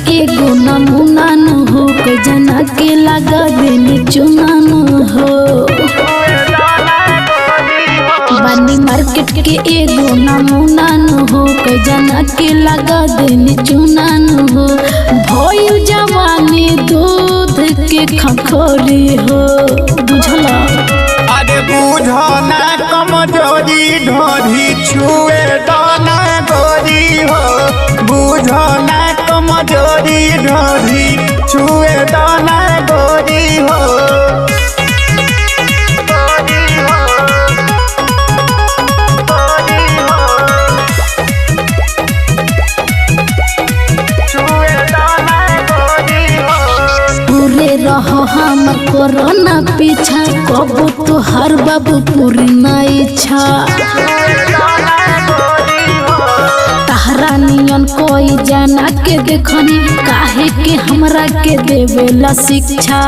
के एगो नमूना न हो कोई जना के लगा देने चुना न हो। बानी मार्केट के एगो नमूना न हो कोई जना के लगा देने चुना न हो। भइल जवानी दूध के खखोरी हो बुझला। अरे बुझना कमजोरी ढोरी छुए दाना गोरी हो। बुझना कमजोरी ढोरी छुए दाना गोरी हो। पूरे रहो हमर कोरोना पीछा कबो तुहार बाबू पूरी ना इच्छा। तहरा नियन कोई जाना के देखनी काहे के हमरा के देवेला शिक्षा।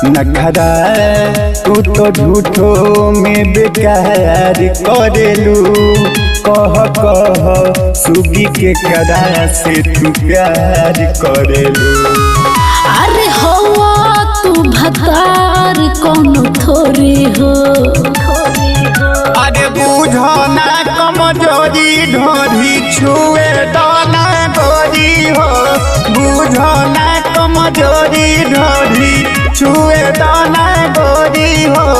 नखरा तू तो झूठो में बेकार करेलू। कह कह सुगी के करा से तू प्यार करेलू। अरे हो तू भतार कोनो थोड़ी हो। अरे बुझना कमजोरी ढोरी छुए दाना गोरी हो। बुझना कमजोरी ढोरी छुए दाना गोरी हो।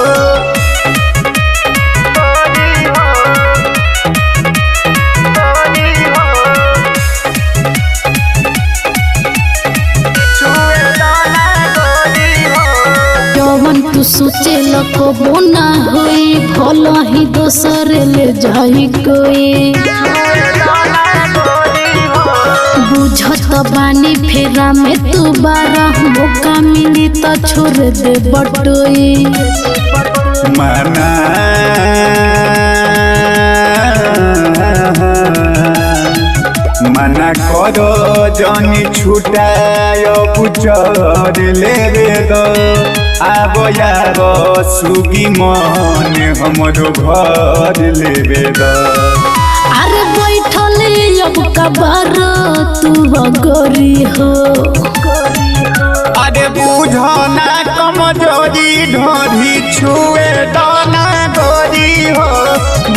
जवन तू सोचे लको ना होई भला ही दोसर ले जाई कोई। बुझत बानी फेरा में तू बारा मौका मिली तो छोड़ दे बटोई। मना मना करो जानी छुटायो पुचर ले दो। आबो यारो सुगी मन हमरो घर लेवे दो। अरे बैठले अब कबर तू गोरी हो। अरे बुझना कमजोरी ढोरी छुए दाना गोरी हो।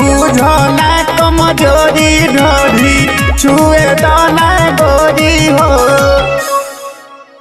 बुझना कमजोरी ढोरी छुए दाना